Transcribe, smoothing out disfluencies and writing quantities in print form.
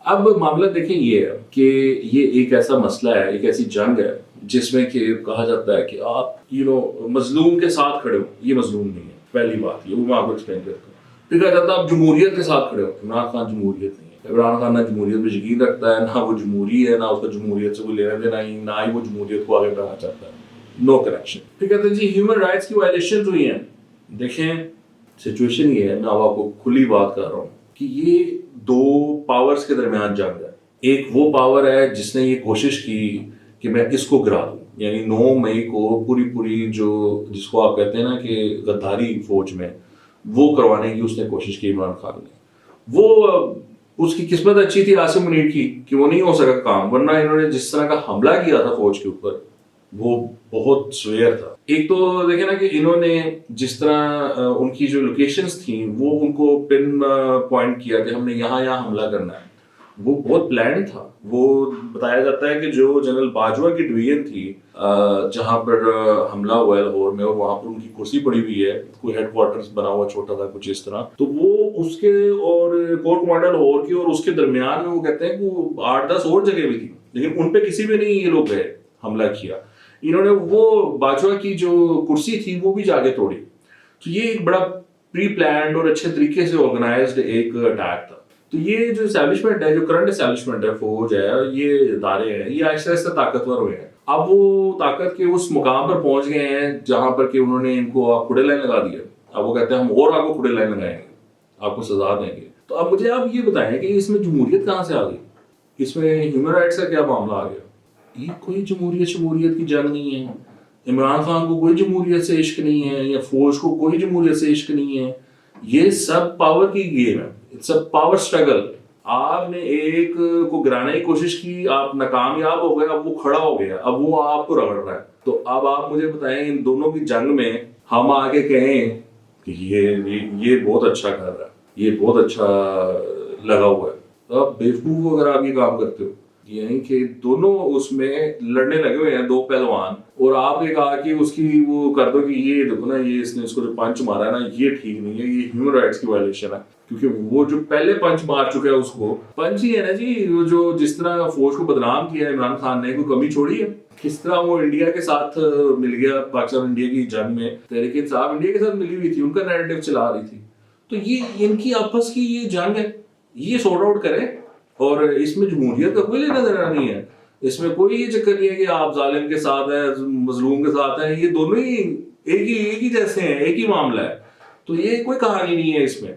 अब मामला देखिए ये है कि ये एक ऐसा मसला है, एक ऐसी जंग है जिसमें कि कहा जाता है कि आप मजलूम के साथ खड़े हो। ये मजलूम नहीं है, पहली बात ये वो मैं आपको एक्सप्लेन करता हूँ। फिर कहा जाता है आप जमहूरियत के साथ खड़े हो। इमरान खान जमहूरियत नहीं है। इमरान खान ना जमहूरियत में यकीन रखता है, ना वो जमहूरी है, ना उसका जमहूरियत से कोई लेना देना ही, ना ही वो जमहूरियत को आगे बढ़ाना चाहता है। No connection. फिर कहते हैं जी ह्यूमन राइट्स की वायलेशन हुई हैं। देखें सिचुएशन ये है, मैं अब आपको खुली बात कर रहा हूँ कि ये दो पावर्स के दरमियान जंग है। एक वो पावर है जिसने ये कोशिश की कि मैं इसको गिरा दूं, यानी 9 मई को पूरी पूरी जो जिसको आप कहते हैं ना कि गद्दारी फौज में वो करवाने की उसने कोशिश की इमरान खान ने। वो उसकी किस्मत अच्छी थी आसिम मुनीर की कि वो नहीं हो सका काम, वरना इन्होंने जिस तरह का हमला किया था फौज के ऊपर वो बहुत स्वेयर था। एक तो देखे ना कि इन्होंने जिस तरह उनकी जो लोकेशंस थी वो उनको पिन पॉइंट किया कि हमने यहाँ यहाँ हमला करना है। वो बहुत प्लान था। वो बताया जाता है कि जो जनरल बाजवा की डिवीजन थी जहां पर हमला हुआ है लाहौर में, और वहां पर उनकी कुर्सी पड़ी हुई है, कोई हेडक्वार्टर्स बना हुआ छोटा सा कुछ इस तरह, तो वो उसके और कोर कमांडर लाहौर की और उसके दरमियान में वो कहते हैं कि वो 8-10 और जगह भी थी, लेकिन उन पे किसी भी नहीं ये लोग गए हमला किया। इन्होंने वो बाजवा की जो कुर्सी थी वो भी जाके तोड़ी। तो ये एक बड़ा प्री प्लान्ड और अच्छे तरीके से ऑर्गेनाइज्ड एक अटैक था। तो ये जो एस्टैब्लिशमेंट है, जो करंट एस्टैब्लिशमेंट है, फौज है, ये इदारे हैं, ये आहिस्ता आहिस्ता ताकतवर हुए हैं। अब वो ताकत के उस मुकाम पर पहुंच गए हैं जहां पर कि उन्होंने इनको आप खुड़े लाइन लगा दिया। अब वो कहते हैं हम और आपको खुड़े लाइन लगाएंगे, आपको सजा देंगे। तो अब मुझे आप ये बताएं कि इसमें जमहूरियत कहाँ से आ गई, इसमें ह्यूमन राइट्स का क्या मामला आ गया। ये कोई जमहूरियत की जंग नहीं है। इमरान खान को कोई जमहूरियत से इश्क नहीं है, या फौज को कोई जमहूरियत से इश्क नहीं है। ये सब पावर की गेम है, इट्स अ पावर स्ट्रगल। आपने एक को गिराने की कोशिश की, आप नाकामयाब हो गए, अब वो खड़ा हो गया, अब वो आपको रगड़ रहा है। तो अब आप मुझे बताएं इन दोनों की जंग में हम आगे कहें कि ये बहुत अच्छा कर रहा है, ये बहुत अच्छा लगा हुआ है, तो आप बेवकूफ अगर आप ये काम करते हो। यानी कि दोनों उसमें लड़ने लगे हुए हैं, दो पहलवान, और आपने कहा कि उसकी वो कर दो कि ये देखो ना, ये इसने इसको जो पंच मारा है ना, ये ठीक नहीं है, ये ह्यूमन राइट्स की वायलेशन है। क्योंकि वो जो पहले पंच मार चुका है उसको पंच ही है ना जी, वो जो जिस तरह फौज को बदनाम किया है इमरान खान ने, कोई कमी छोड़ी है। किस तरह वो इंडिया के साथ मिल गया, पाकिस्तान इंडिया की जंग में तहरीक इंसाफ इंडिया के साथ मिली हुई थी, उनका नैरेटिव चला रही थी। तो ये इनकी आपस की ये जंग है, ये सॉर्ट आउट करें। और इसमें जमहूरियत का कोई लेना देना नहीं है, इसमें कोई ये चक्कर नहीं है कि आप जालिम के साथ है, मजलूम के साथ है। ये दोनों ही एक ही जैसे हैं, एक ही मामला है। तो ये कोई कहानी नहीं है इसमें।